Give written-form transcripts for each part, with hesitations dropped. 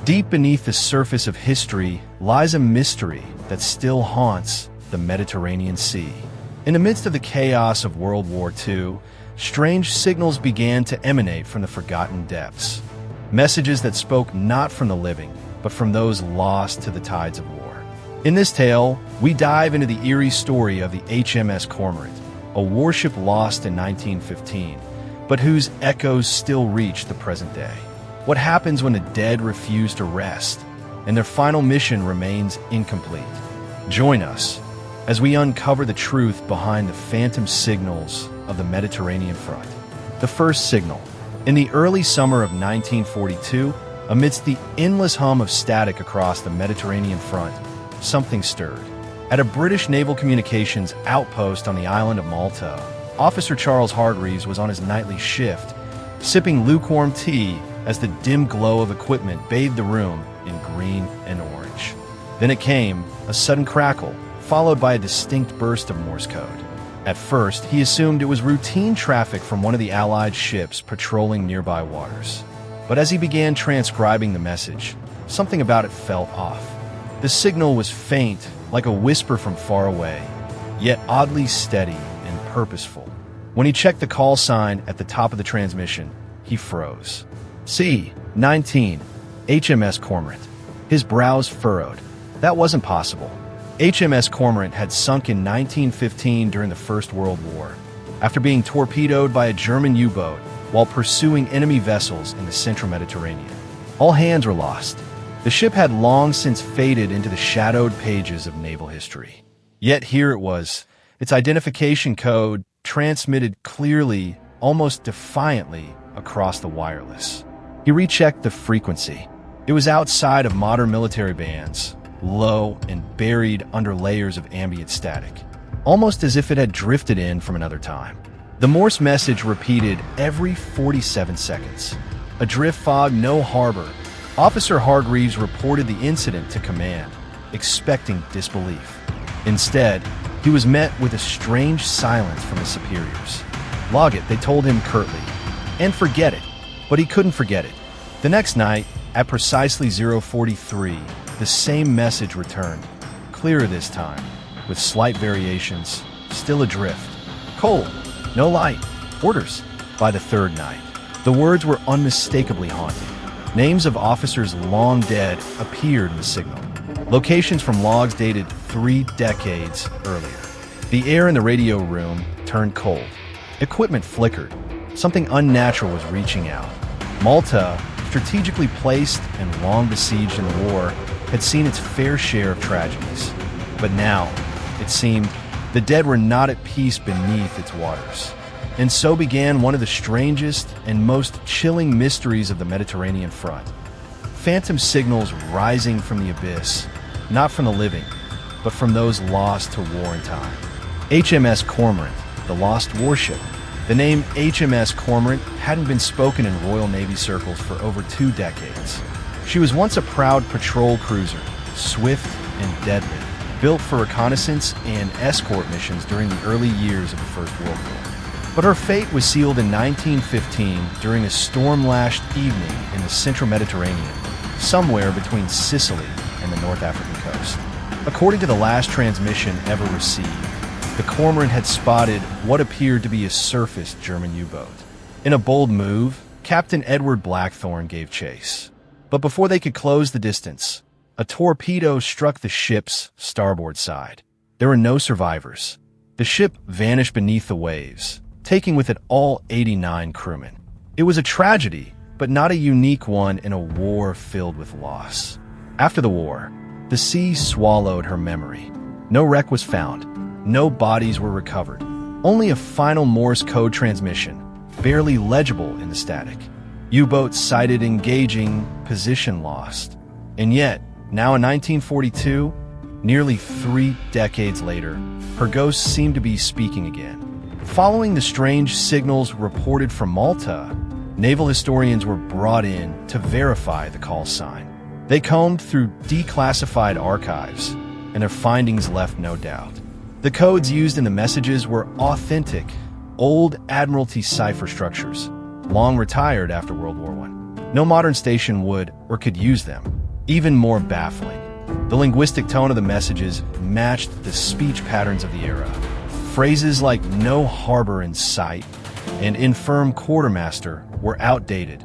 Deep beneath the surface of history lies a mystery that still haunts the Mediterranean Sea. In the midst of the chaos of World War II, strange signals began to emanate from the forgotten depths. Messages that spoke not from the living, but from those lost to the tides of war. In this tale, we dive into the eerie story of the HMS Cormorant, a warship lost in 1915, but whose echoes still reach the present day. What happens when the dead refuse to rest, and their final mission remains incomplete? Join us as we uncover the truth behind the phantom signals of the Mediterranean front. The first signal. In the early summer of 1942, amidst the endless hum of static across the Mediterranean front, something stirred. At a British naval communications outpost on the island of Malta, Officer Charles Hargreaves was on his nightly shift, sipping lukewarm tea as the dim glow of equipment bathed the room in green and orange. Then it came, a sudden crackle, followed by a distinct burst of Morse code. At first, he assumed it was routine traffic from one of the Allied ships patrolling nearby waters. But as he began transcribing the message, something about it felt off. The signal was faint, like a whisper from far away, yet oddly steady and purposeful. When he checked the call sign at the top of the transmission, he froze. C-19, HMS Cormorant. His brows furrowed. That wasn't possible. HMS Cormorant had sunk in 1915 during the First World War, after being torpedoed by a German U-boat while pursuing enemy vessels in the central Mediterranean. All hands were lost. The ship had long since faded into the shadowed pages of naval history. Yet here it was, its identification code transmitted clearly, almost defiantly, across the wireless. He rechecked the frequency. It was outside of modern military bands, low and buried under layers of ambient static, almost as if it had drifted in from another time. The Morse message repeated every 47 seconds. Adrift fog, no harbor. Officer Hargreaves reported the incident to command, expecting disbelief. Instead, he was met with a strange silence from his superiors. Log it, they told him curtly, and forget it. But he couldn't forget it. The next night, at precisely 0:43, the same message returned, clearer this time, with slight variations, still adrift. Cold, no light, orders. By the third night, the words were unmistakably haunting. Names of officers long dead appeared in the signal. Locations from logs dated 3 decades earlier. The air in the radio room turned cold. Equipment flickered. Something unnatural was reaching out. Malta, strategically placed and long besieged in the war, had seen its fair share of tragedies. But now, it seemed, the dead were not at peace beneath its waters. And so began one of the strangest and most chilling mysteries of the Mediterranean front. Phantom signals rising from the abyss, not from the living, but from those lost to war and time. HMS Cormorant, the lost warship. The name HMS Cormorant hadn't been spoken in Royal Navy circles for over 2 decades. She was once a proud patrol cruiser, swift and deadly, built for reconnaissance and escort missions during the early years of the First World War. But her fate was sealed in 1915 during a storm-lashed evening in the central Mediterranean, somewhere between Sicily and the North African coast. According to the last transmission ever received, the Cormorant had spotted what appeared to be a surfaced German U-boat. In a bold move, Captain Edward Blackthorne gave chase. But before they could close the distance, a torpedo struck the ship's starboard side. There were no survivors. The ship vanished beneath the waves, taking with it all 89 crewmen. It was a tragedy, but not a unique one in a war filled with loss. After the war, the sea swallowed her memory. No wreck was found. No bodies were recovered. Only a final Morse code transmission, barely legible in the static. U-boats sighted engaging, position lost. And yet, now in 1942, nearly 3 decades later, her ghost seemed to be speaking again. Following the strange signals reported from Malta, naval historians were brought in to verify the call sign. They combed through declassified archives, and their findings left no doubt. The codes used in the messages were authentic, old Admiralty cipher structures, long retired after World War I. No modern station would or could use them. Even more baffling, the linguistic tone of the messages matched the speech patterns of the era. Phrases like "no harbor in sight" and "infirm quartermaster" were outdated,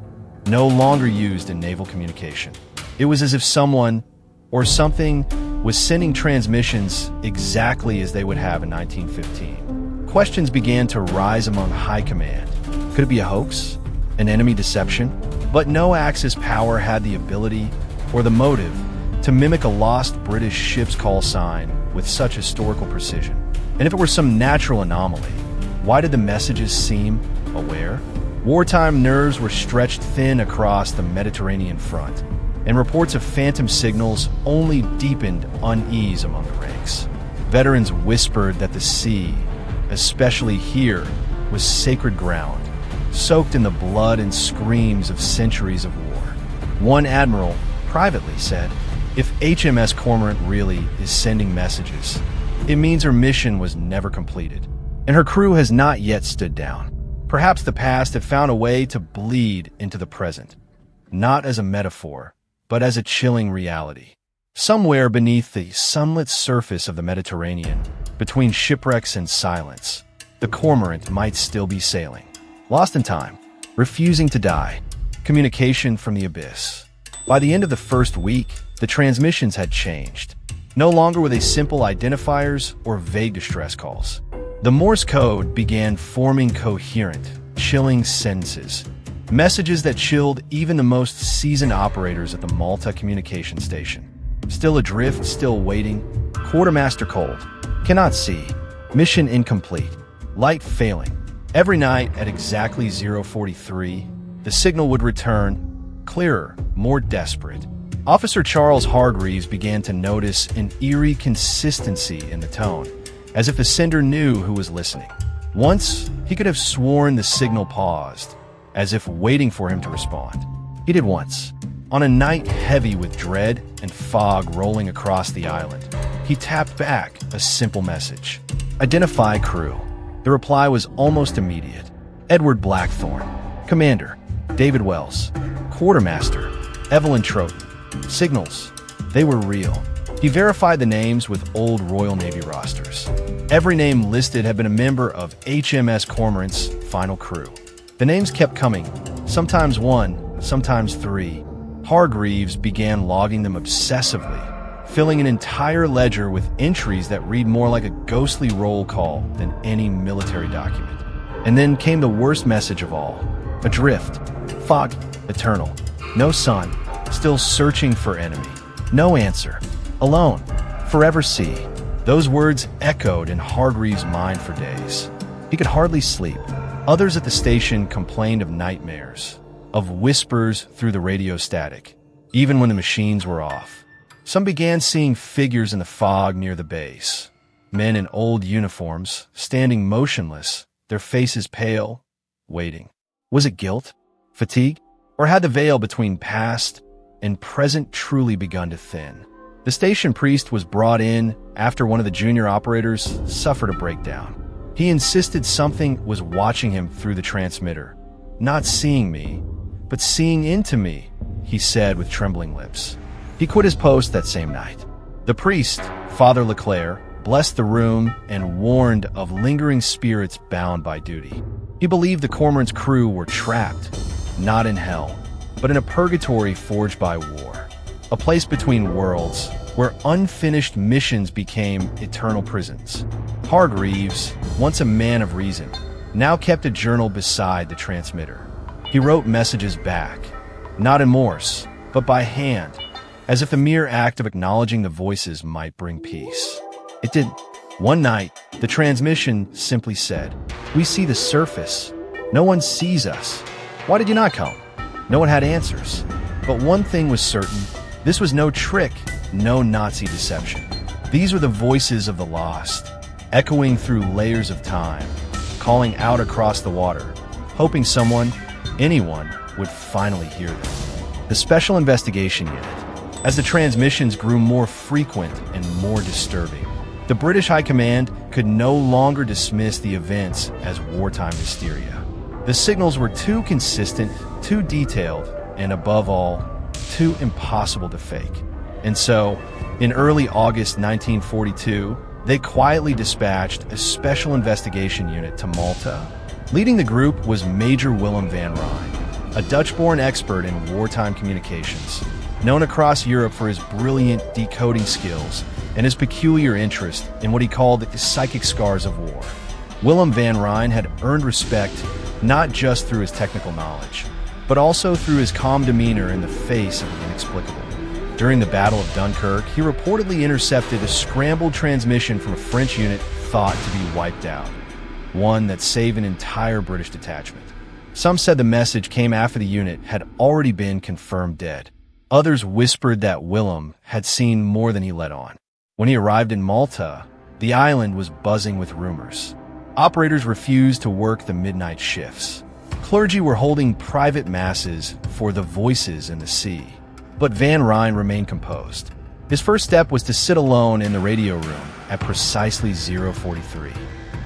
no longer used in naval communication. It was as if someone or something was sending transmissions exactly as they would have in 1915. Questions began to rise among high command. Could it be a hoax? An enemy deception? But no Axis power had the ability or the motive to mimic a lost British ship's call sign with such historical precision. And if it were some natural anomaly, why did the messages seem aware? Wartime nerves were stretched thin across the Mediterranean front, and reports of phantom signals only deepened unease among the ranks. Veterans whispered that the sea, especially here, was sacred ground, soaked in the blood and screams of centuries of war. One admiral privately said, "If HMS Cormorant really is sending messages, it means her mission was never completed, and her crew has not yet stood down." Perhaps the past had found a way to bleed into the present, not as a metaphor, but as a chilling reality. Somewhere beneath the sunlit surface of the Mediterranean, between shipwrecks and silence, the Cormorant might still be sailing, lost in time, refusing to die, communication from the abyss. By the end of the first week, the transmissions had changed. No longer were they simple identifiers or vague distress calls. The Morse code began forming coherent, chilling sentences, messages that chilled even the most seasoned operators at the Malta communication station. Still adrift, still waiting, quartermaster cold, cannot see, mission incomplete, light failing. Every night at exactly 0:43, the signal would return, clearer, more desperate. Officer Charles Hargreaves began to notice an eerie consistency in the tone, as if the sender knew who was listening. Once, he could have sworn the signal paused, as if waiting for him to respond. He did once, on a night heavy with dread and fog rolling across the island. He tapped back a simple message. "Identify crew." The reply was almost immediate. "Edward Blackthorne. Commander, David Wells. Quartermaster, Evelyn Troughton." Signals. They were real. He verified the names with old Royal Navy rosters. Every name listed had been a member of HMS Cormorant's final crew. The names kept coming, sometimes one, sometimes three. Hargreaves began logging them obsessively, filling an entire ledger with entries that read more like a ghostly roll call than any military document. And then came the worst message of all. Adrift. Fog. Eternal. No sun. Still searching for enemy. No answer. Alone. Forever sea. Those words echoed in Hargreaves' mind for days. He could hardly sleep. Others at the station complained of nightmares, of whispers through the radio static, even when the machines were off. Some began seeing figures in the fog near the base. Men in old uniforms, standing motionless, their faces pale, waiting. Was it guilt? Fatigue? Or had the veil between past and present truly begun to thin? The station priest was brought in after one of the junior operators suffered a breakdown. He insisted something was watching him through the transmitter. "Not seeing me, but seeing into me," he said with trembling lips. He quit his post that same night. The priest, Father Leclerc, blessed the room and warned of lingering spirits bound by duty. He believed the Cormorant's crew were trapped, not in hell, but in a purgatory forged by war. A place between worlds, where unfinished missions became eternal prisons. Hargreaves, once a man of reason, now kept a journal beside the transmitter. He wrote messages back, not in Morse, but by hand, as if the mere act of acknowledging the voices might bring peace. It didn't. One night, the transmission simply said, "We see the surface. No one sees us. Why did you not come?" No one had answers. But one thing was certain. This was no trick, no Nazi deception. These were the voices of the lost, echoing through layers of time, calling out across the water, hoping someone, anyone, would finally hear them. The Special Investigation Unit. As the transmissions grew more frequent and more disturbing, the British High Command could no longer dismiss the events as wartime hysteria. The signals were too consistent, too detailed, and above all, too impossible to fake. And so, in early August 1942, they quietly dispatched a special investigation unit to Malta. Leading the group was Major Willem van Rijn, a Dutch-born expert in wartime communications, known across Europe for his brilliant decoding skills and his peculiar interest in what he called the psychic scars of war. Willem van Rijn had earned respect not just through his technical knowledge, but also through his calm demeanor in the face of the inexplicable. During the Battle of Dunkirk, he reportedly intercepted a scrambled transmission from a French unit thought to be wiped out, one that saved an entire British detachment. Some said the message came after the unit had already been confirmed dead. Others whispered that Willem had seen more than he let on. When he arrived in Malta, the island was buzzing with rumors. Operators refused to work the midnight shifts. Clergy were holding private masses for the voices in the sea. But Van Rijn remained composed. His first step was to sit alone in the radio room at precisely 043.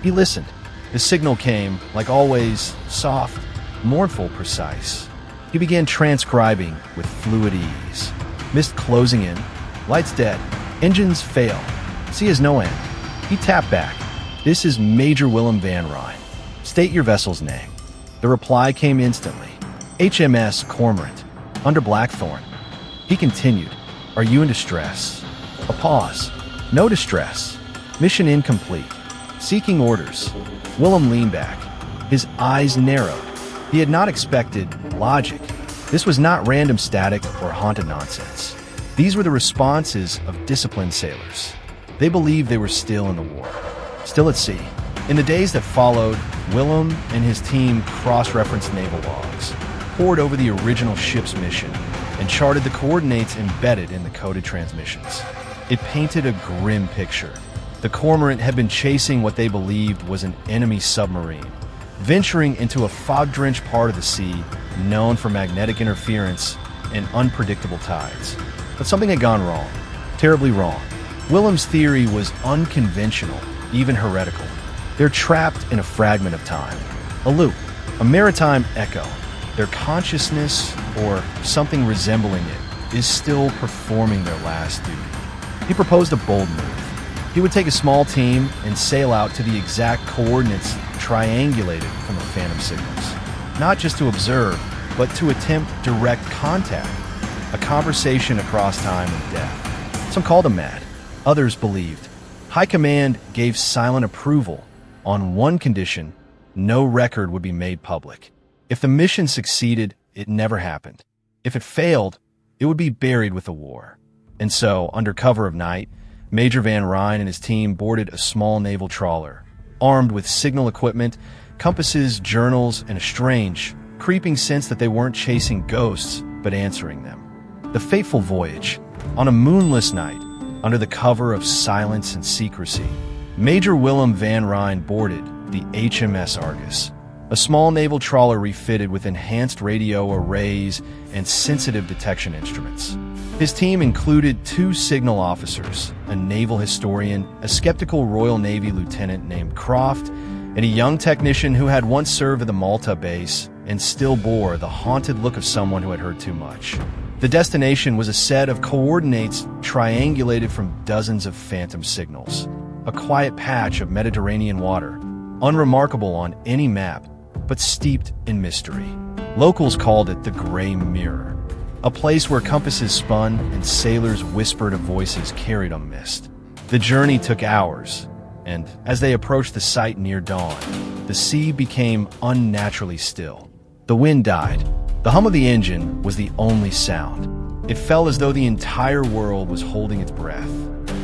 He listened. The signal came, like always, soft, mournful, precise. He began transcribing with fluid ease. Mist closing in, lights dead, engines fail, sea has no end. He tapped back. "This is Major Willem van Rijn. State your vessel's name." The reply came instantly. "HMS Cormorant, under Blackthorn." He continued, "Are you in distress?" A pause. "No distress. Mission incomplete. Seeking orders." Willem leaned back. His eyes narrowed. He had not expected logic. This was not random static or haunted nonsense. These were the responses of disciplined sailors. They believed they were still in the war, still at sea. In the days that followed, Willem and his team cross-referenced naval logs, pored over the original ship's mission, and charted the coordinates embedded in the coded transmissions. It painted a grim picture. The Cormorant had been chasing what they believed was an enemy submarine, venturing into a fog-drenched part of the sea known for magnetic interference and unpredictable tides. But something had gone wrong, terribly wrong. Willem's theory was unconventional, even heretical. They're trapped in a fragment of time, a loop, a maritime echo. Their consciousness, or something resembling it, is still performing their last duty. He proposed a bold move. He would take a small team and sail out to the exact coordinates triangulated from the phantom signals. Not just to observe, but to attempt direct contact, a conversation across time and death. Some called him mad. Others believed. High Command gave silent approval. On one condition, no record would be made public. If the mission succeeded, it never happened. If it failed, it would be buried with the war. And so, under cover of night, Major Van Rijn and his team boarded a small naval trawler, armed with signal equipment, compasses, journals, and a strange, creeping sense that they weren't chasing ghosts, but answering them. The fateful voyage, on a moonless night, under the cover of silence and secrecy, Major Willem van Rijn boarded the HMS Argus, a small naval trawler refitted with enhanced radio arrays and sensitive detection instruments. His team included 2 signal officers, a naval historian, a skeptical Royal Navy lieutenant named Croft, and a young technician who had once served at the Malta base and still bore the haunted look of someone who had heard too much. The destination was a set of coordinates triangulated from dozens of phantom signals, a quiet patch of Mediterranean water, unremarkable on any map, but steeped in mystery. Locals called it the Gray Mirror, a place where compasses spun and sailors whispered of voices carried on mist. The journey took hours, and as they approached the site near dawn, the sea became unnaturally still. The wind died. The hum of the engine was the only sound. It felt as though the entire world was holding its breath.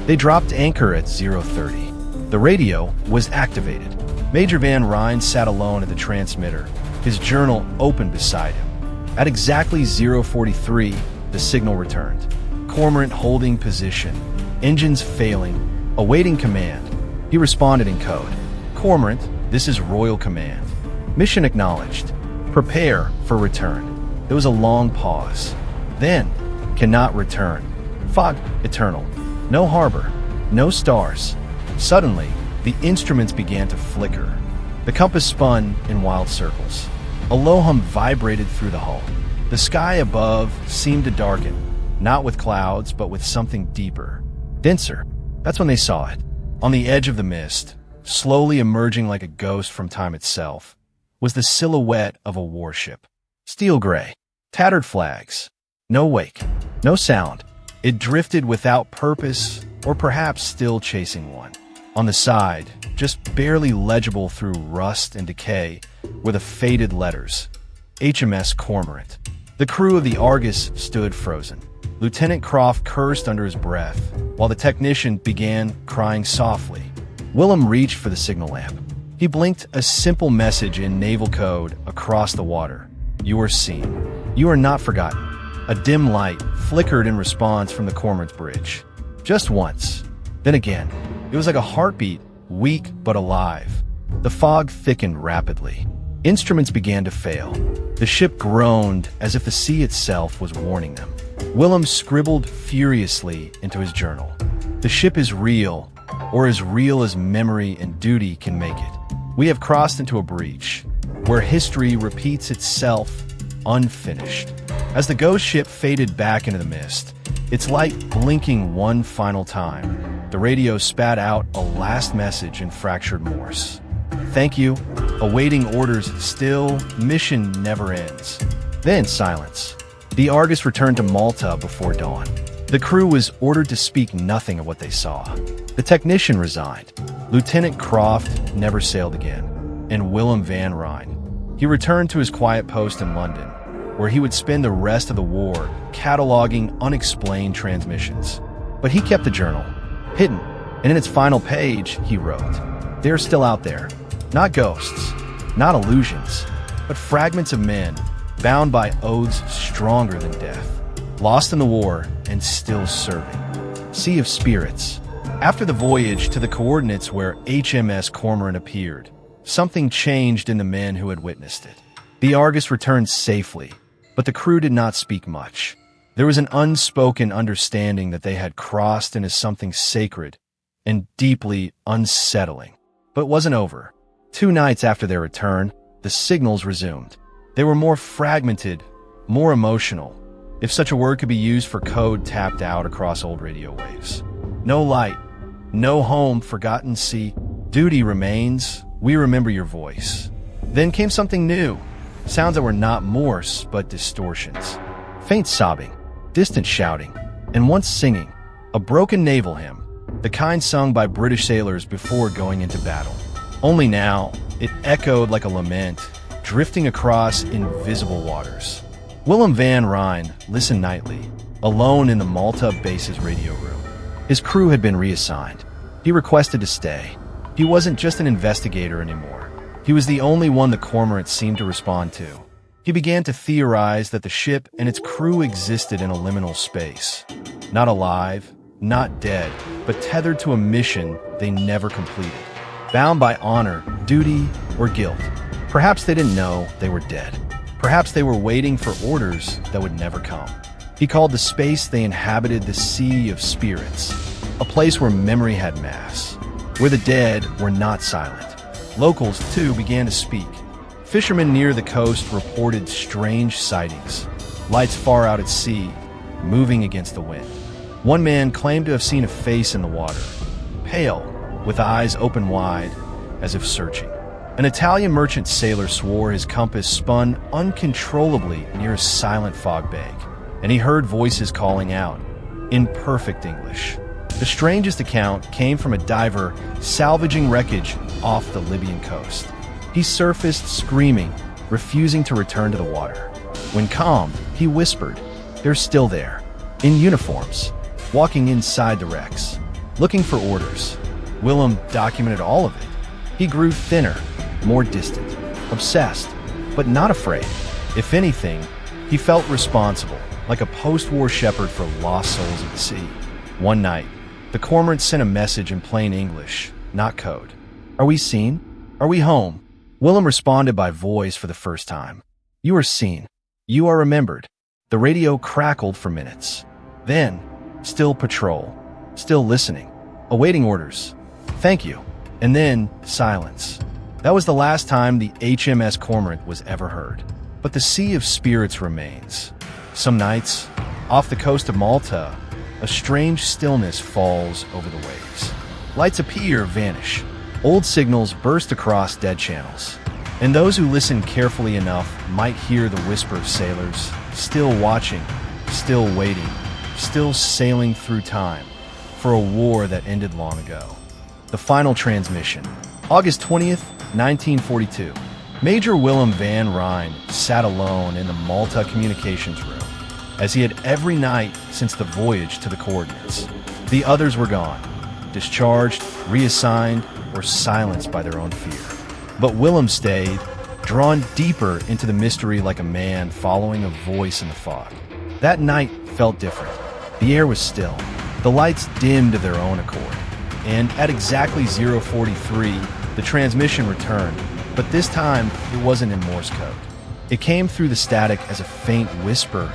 They dropped anchor at 030. The radio was activated. Major Van Rijn sat alone at the transmitter, his journal open beside him. At exactly 043, the signal returned. Cormorant holding position, engines failing, awaiting command. He responded in code. "Cormorant, this is Royal Command. Mission acknowledged. Prepare for return." There was a long pause. Then, "Cannot return. Fog eternal. No harbor. No stars." Suddenly, the instruments began to flicker. The compass spun in wild circles. A low hum vibrated through the hull. The sky above seemed to darken, not with clouds, but with something deeper, denser. That's when they saw it. On the edge of the mist, slowly emerging like a ghost from time itself, was the silhouette of a warship. Steel gray, tattered flags, no wake, no sound. It drifted without purpose, or perhaps still chasing one. On the side, just barely legible through rust and decay, were the faded letters, HMS Cormorant. The crew of the Argus stood frozen. Lieutenant Croft cursed under his breath, while the technician began crying softly. Willem reached for the signal lamp. He blinked a simple message in naval code across the water. You are seen. You are not forgotten. A dim light flickered in response from the Cormorant's bridge. Just once. Then again. It was like a heartbeat, weak but alive. The fog thickened rapidly. Instruments began to fail. The ship groaned as if the sea itself was warning them. Willem scribbled furiously into his journal. The ship is real, or as real as memory and duty can make it. We have crossed into a breach, where history repeats itself, unfinished. As the ghost ship faded back into the mist, its light blinking one final time, the radio spat out a last message in fractured Morse. Thank you. Awaiting orders still. Mission never ends. Then silence. The Argus returned to Malta before dawn. The crew was ordered to speak nothing of what they saw. The technician resigned. Lieutenant Croft never sailed again. And Willem van Rijn. He returned to his quiet post in London, where he would spend the rest of the war cataloging unexplained transmissions. But he kept the journal, hidden, and in its final page, he wrote, "They're still out there. Not ghosts, not illusions, but fragments of men, bound by oaths stronger than death, lost in the war and still serving. Sea of Spirits." After the voyage to the coordinates where HMS Cormorant appeared, something changed in the men who had witnessed it. The Argus returned safely, but the crew did not speak much. There was an unspoken understanding that they had crossed into something sacred and deeply unsettling. But it wasn't over. 2 nights after their return, the signals resumed. They were more fragmented, more emotional, if such a word could be used for code tapped out across old radio waves. No light, no home, forgotten sea. Duty remains. We remember your voice. Then came something new. Sounds that were not Morse, but distortions. Faint sobbing, distant shouting, and once singing. A broken naval hymn, the kind sung by British sailors before going into battle. Only now, it echoed like a lament, drifting across invisible waters. Willem van Rijn listened nightly, alone in the Malta base's radio room. His crew had been reassigned. He requested to stay. He wasn't just an investigator anymore. He was the only one the Cormorant seemed to respond to. He began to theorize that the ship and its crew existed in a liminal space. Not alive, not dead, but tethered to a mission they never completed. Bound by honor, duty, or guilt. Perhaps they didn't know they were dead. Perhaps they were waiting for orders that would never come. He called the space they inhabited the Sea of Spirits, a place where memory had mass, where the dead were not silent. Locals, too, began to speak. Fishermen near the coast reported strange sightings, lights far out at sea, moving against the wind. One man claimed to have seen a face in the water, pale, with eyes open wide, as if searching. An Italian merchant sailor swore his compass spun uncontrollably near a silent fog bank, and he heard voices calling out, in perfect English. The strangest account came from a diver salvaging wreckage off the Libyan coast. He surfaced screaming, refusing to return to the water. When calmed, he whispered, "They're still there, in uniforms, walking inside the wrecks, looking for orders." Willem documented all of it. He grew thinner, more distant, obsessed, but not afraid. If anything, he felt responsible, like a post-war shepherd for lost souls at sea. One night, the Cormorant sent a message in plain English, not code. "Are we seen? Are we home?" Willem responded by voice for the first time. "You are seen. You are remembered." The radio crackled for minutes. Then, still patrol, still listening, awaiting orders. "Thank you." And then, silence. That was the last time the HMS Cormorant was ever heard. But the Sea of Spirits remains. Some nights, off the coast of Malta, a strange stillness falls over the waves. Lights appear, vanish. Old signals burst across dead channels. And those who listen carefully enough might hear the whisper of sailors, still watching, still waiting, still sailing through time for a war that ended long ago. The final transmission. August 20th, 1942. Major Willem van Rijn sat alone in the Malta communications room, as he had every night since the voyage to the coordinates. The others were gone, discharged, reassigned, or silenced by their own fear. But Willem stayed, drawn deeper into the mystery like a man following a voice in the fog. That night felt different. The air was still. The lights dimmed of their own accord. And at exactly 0:43, the transmission returned, but this time it wasn't in Morse code. It came through the static as a faint whisper,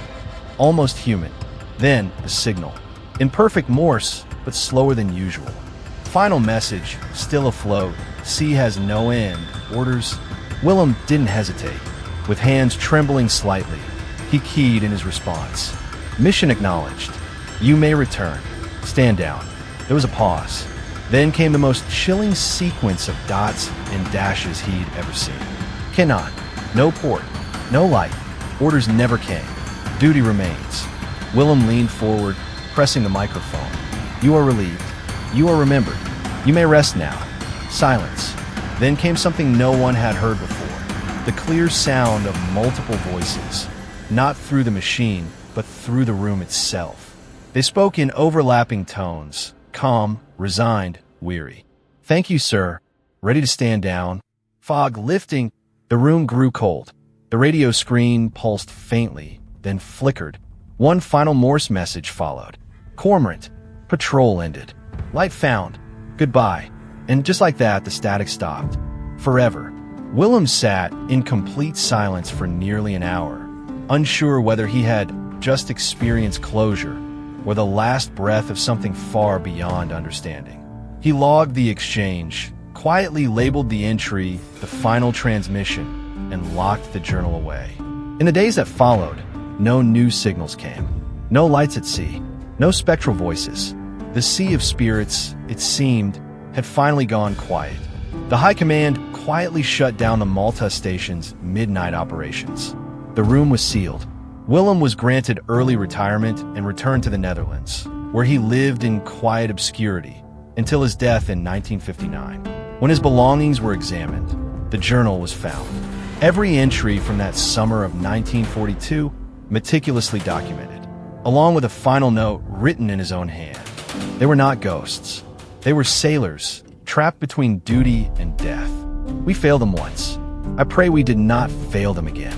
almost human. Then the signal. In perfect Morse, but slower than usual. Final message, still afloat. Sea has no end. Orders. Willem didn't hesitate. With hands trembling slightly, he keyed in his response. Mission acknowledged. You may return. Stand down. There was a pause. Then came the most chilling sequence of dots and dashes he'd ever seen. Cannot. No port. No light. Orders never came. Duty remains. Willem leaned forward, pressing the microphone. You are relieved. You are remembered. You may rest now. Silence. Then came something no one had heard before. The clear sound of multiple voices. Not through the machine, but through the room itself. They spoke in overlapping tones. Calm, resigned, weary. Thank you, sir. Ready to stand down. Fog lifting. The room grew cold. The radio screen pulsed faintly, then flickered. One final Morse message followed. Cormorant. Patrol ended. Light found. Goodbye. And just like that, the static stopped. Forever. Willem sat in complete silence for nearly an hour, unsure whether he had just experienced closure or the last breath of something far beyond understanding. He logged the exchange, quietly labeled the entry, the final transmission, and locked the journal away. In the days that followed, no new signals came. No lights at sea. No spectral voices. The Sea of Spirits, it seemed, had finally gone quiet. The High Command quietly shut down the Malta station's midnight operations. The room was sealed. Willem was granted early retirement and returned to the Netherlands, where he lived in quiet obscurity until his death in 1959. When his belongings were examined, the journal was found. Every entry from that summer of 1942 meticulously documented, along with a final note written in his own hand. They were not ghosts. They were sailors, trapped between duty and death. We failed them once. I pray we did not fail them again.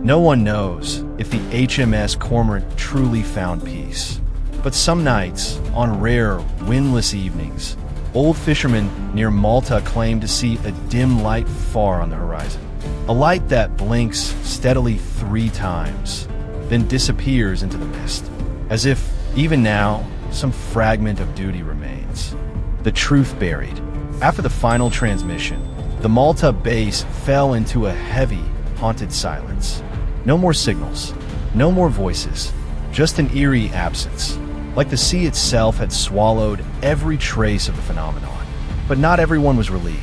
No one knows if the HMS Cormorant truly found peace. But some nights, on rare, windless evenings, old fishermen near Malta claim to see a dim light far on the horizon. A light that blinks steadily 3 times, then disappears into the mist, as if, even now, some fragment of duty remains. The truth buried. After the final transmission, the Malta base fell into a heavy, haunted silence. No more signals, no more voices, just an eerie absence, like the sea itself had swallowed every trace of the phenomenon. But not everyone was relieved.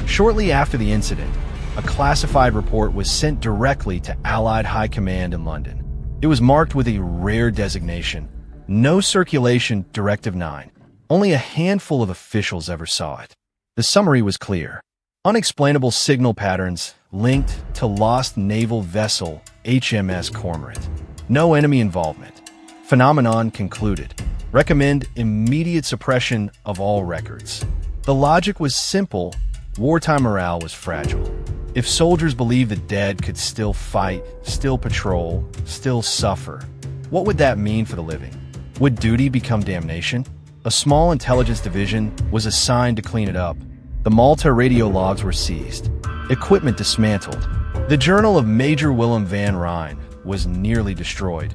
Shortly after the incident, a classified report was sent directly to Allied High Command in London. It was marked with a rare designation, no circulation, Directive 9. Only a handful of officials ever saw it. The summary was clear. Unexplainable signal patterns linked to lost naval vessel HMS Cormorant. No enemy involvement. Phenomenon concluded. Recommend immediate suppression of all records. The logic was simple. Wartime morale was fragile. If soldiers believed the dead could still fight, still patrol, still suffer, what would that mean for the living? Would duty become damnation? A small intelligence division was assigned to clean it up. The Malta radio logs were seized. Equipment dismantled. The journal of Major Willem van Rijn was nearly destroyed,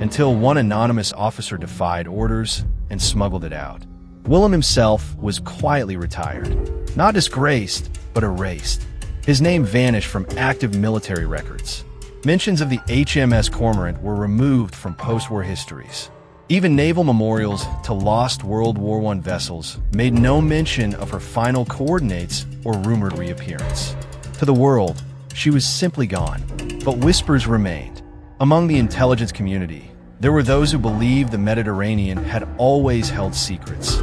until one anonymous officer defied orders and smuggled it out. Willem himself was quietly retired. Not disgraced, but erased. His name vanished from active military records. Mentions of the HMS Cormorant were removed from post-war histories. Even naval memorials to lost World War I vessels made no mention of her final coordinates or rumored reappearance. To the world, she was simply gone, but whispers remained. Among the intelligence community, there were those who believed the Mediterranean had always held secrets,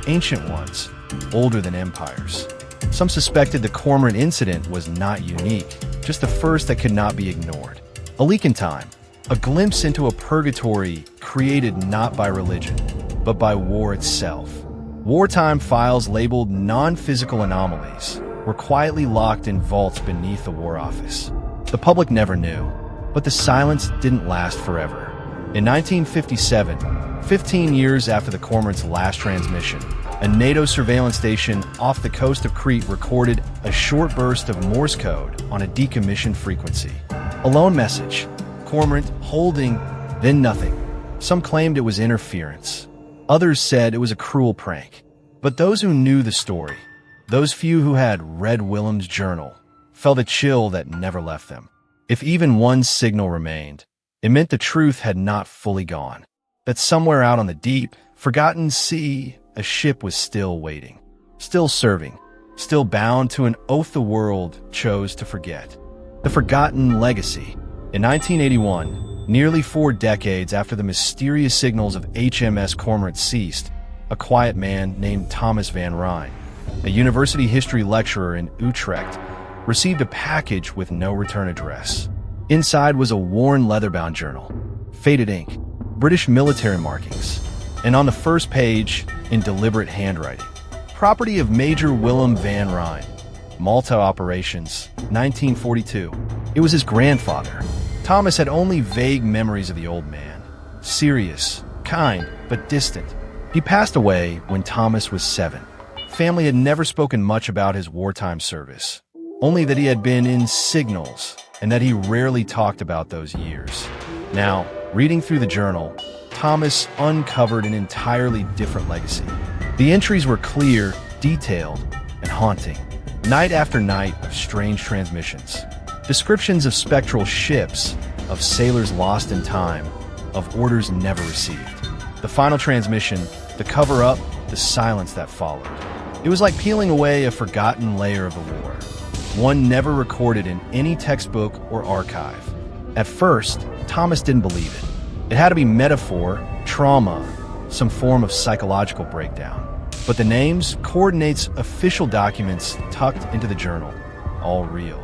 ancient ones, older than empires. Some suspected the Cormorant incident was not unique, just the first that could not be ignored. A leak in time, a glimpse into a purgatory created not by religion, but by war itself. Wartime files labeled non-physical anomalies were quietly locked in vaults beneath the War Office. The public never knew, but the silence didn't last forever. In 1957, 15 years after the Cormorant's last transmission, a NATO surveillance station off the coast of Crete recorded a short burst of Morse code on a decommissioned frequency. A lone message, Cormorant holding, then nothing. Some claimed it was interference. Others said it was a cruel prank. But those who knew the story, those few who had read Willem's journal, felt a chill that never left them. If even one signal remained, it meant the truth had not fully gone. That somewhere out on the deep, forgotten sea, a ship was still waiting, still serving, still bound to an oath the world chose to forget. The forgotten legacy. In 1981, nearly 4 decades after the mysterious signals of HMS Cormorant ceased, a quiet man named Thomas van Rijn, a university history lecturer in Utrecht, received a package with no return address. Inside was a worn leather-bound journal, faded ink, British military markings, and on the first page, in deliberate handwriting, property of Major Willem van Rijn, Malta Operations, 1942. It was his grandfather. Thomas had only vague memories of the old man. Serious, kind, but distant. He passed away when Thomas was 7. Family had never spoken much about his wartime service, only that he had been in signals and that he rarely talked about those years. Now, reading through the journal, Thomas uncovered an entirely different legacy. The entries were clear, detailed, and haunting. Night after night of strange transmissions. Descriptions of spectral ships, of sailors lost in time, of orders never received. The final transmission, the cover-up, the silence that followed. It was like peeling away a forgotten layer of the war, one never recorded in any textbook or archive. At first, Thomas didn't believe it. It had to be metaphor, trauma, some form of psychological breakdown. But the names, coordinates, official documents tucked into the journal, all real.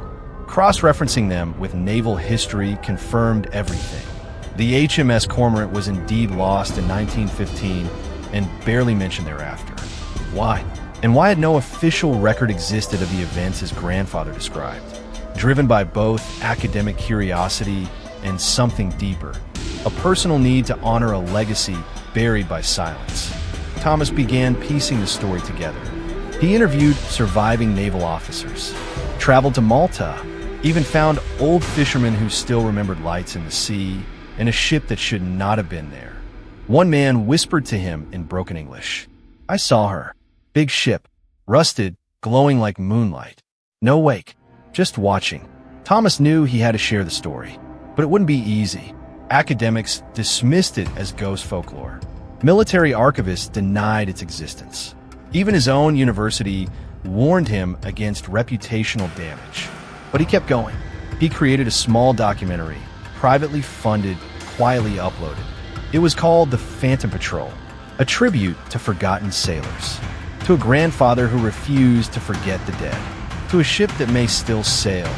Cross-referencing them with naval history confirmed everything. The HMS Cormorant was indeed lost in 1915 and barely mentioned thereafter. Why? And why had no official record existed of the events his grandfather described? Driven by both academic curiosity and something deeper, a personal need to honor a legacy buried by silence, Thomas began piecing the story together. He interviewed surviving naval officers, traveled to Malta, even found old fishermen who still remembered lights in the sea and a ship that should not have been there. One man whispered to him in broken English, "I saw her. Big ship, rusted, glowing like moonlight. No wake, just watching." Thomas knew he had to share the story, but it wouldn't be easy. Academics dismissed it as ghost folklore. Military archivists denied its existence. Even his own university warned him against reputational damage. But he kept going. He created a small documentary, privately funded, quietly uploaded. It was called The Phantom Patrol, a tribute to forgotten sailors, to a grandfather who refused to forget the dead, to a ship that may still sail,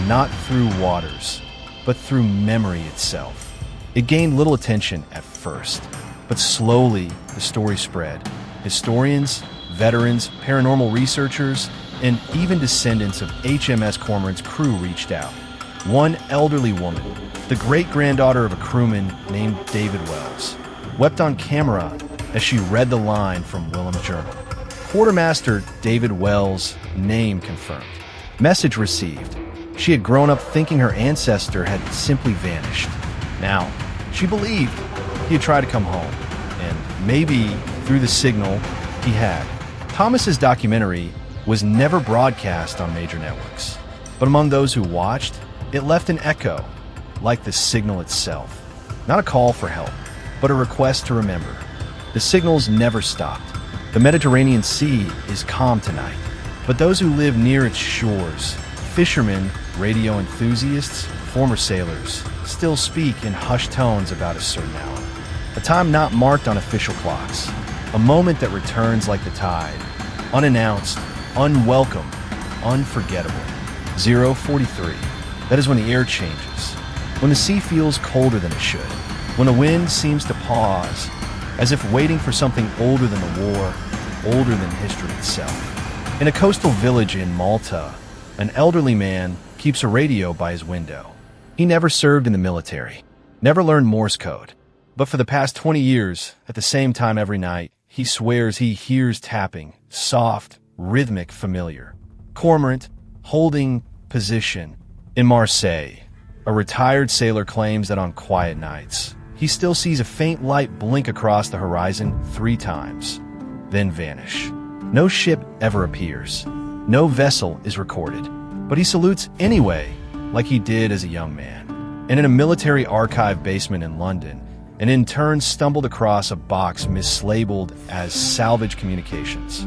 not through waters, but through memory itself. It gained little attention at first, but slowly the story spread. Historians, veterans, paranormal researchers, and even descendants of HMS Cormorant's crew reached out. One elderly woman, the great-granddaughter of a crewman named David Wells, wept on camera as she read the line from Willem's journal. Quartermaster David Wells' name confirmed. Message received. She had grown up thinking her ancestor had simply vanished. Now, she believed he had tried to come home, and maybe through the signal he had. Thomas's documentary was never broadcast on major networks, but among those who watched, it left an echo, like the signal itself. Not a call for help, but a request to remember. The signals never stopped. The Mediterranean Sea is calm tonight, but those who live near its shores, fishermen, radio enthusiasts, former sailors, still speak in hushed tones about a certain hour. A time not marked on official clocks. A moment that returns like the tide. Unannounced, unwelcome, unforgettable. 0:43. That is when the air changes. When the sea feels colder than it should. When the wind seems to pause, as if waiting for something older than the war, older than history itself. In a coastal village in Malta, an elderly man keeps a radio by his window. He never served in the military, never learned Morse code. But for the past 20 years, at the same time every night, he swears he hears tapping, soft, rhythmic, familiar. Cormorant, holding position. In Marseille, a retired sailor claims that on quiet nights, he still sees a faint light blink across the horizon 3 times, then vanish. No ship ever appears. No vessel is recorded. But he salutes anyway, like he did as a young man. And in a military archive basement in London, an intern stumbled across a box mislabeled as salvage communications.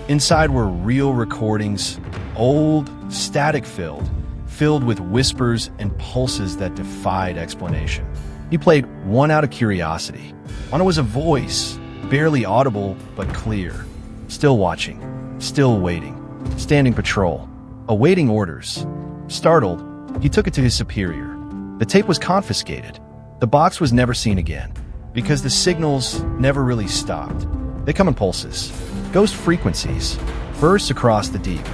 Inside were real recordings, old, static-filled with whispers and pulses that defied explanation. He played one out of curiosity. On it was a voice, barely audible but clear. Still watching, still waiting, standing patrol, awaiting orders. Startled, he took it to his superior. The tape was confiscated. The box was never seen again, because the signals never really stopped. They come in pulses, ghost frequencies, bursts across the deep.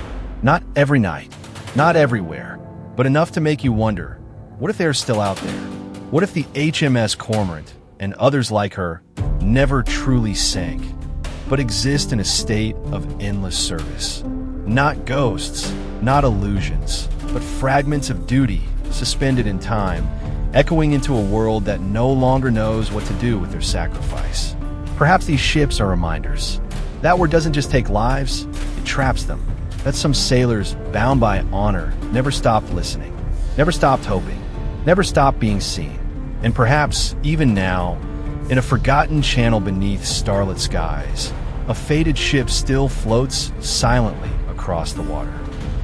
Not every night, not everywhere, but enough to make you wonder, what if they're still out there? What if the HMS Cormorant and others like her never truly sank, but exist in a state of endless service? Not ghosts, not illusions, but fragments of duty suspended in time, echoing into a world that no longer knows what to do with their sacrifice. Perhaps these ships are reminders. That word doesn't just take lives, it traps them. That some sailors, bound by honor, never stopped listening, never stopped hoping, never stopped being seen. And perhaps, even now, in a forgotten channel beneath starlit skies, a fated ship still floats silently across the water.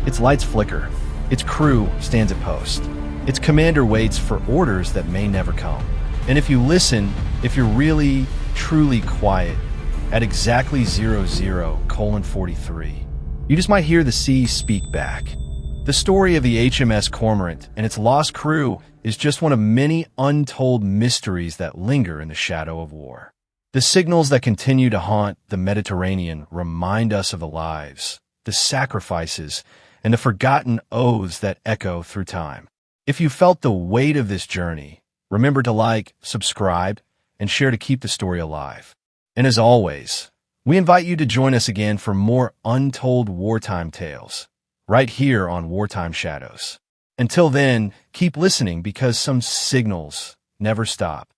Its lights flicker, its crew stands at post. Its commander waits for orders that may never come. And if you listen, if you're really, truly quiet, at exactly 00:43, you just might hear the sea speak back. The story of the HMS Cormorant and its lost crew is just one of many untold mysteries that linger in the shadow of war. The signals that continue to haunt the Mediterranean remind us of the lives, the sacrifices, and the forgotten oaths that echo through time. If you felt the weight of this journey, remember to like, subscribe, and share to keep the story alive. And as always, we invite you to join us again for more untold wartime tales, right here on Wartime Shadows. Until then, keep listening because some signals never stop.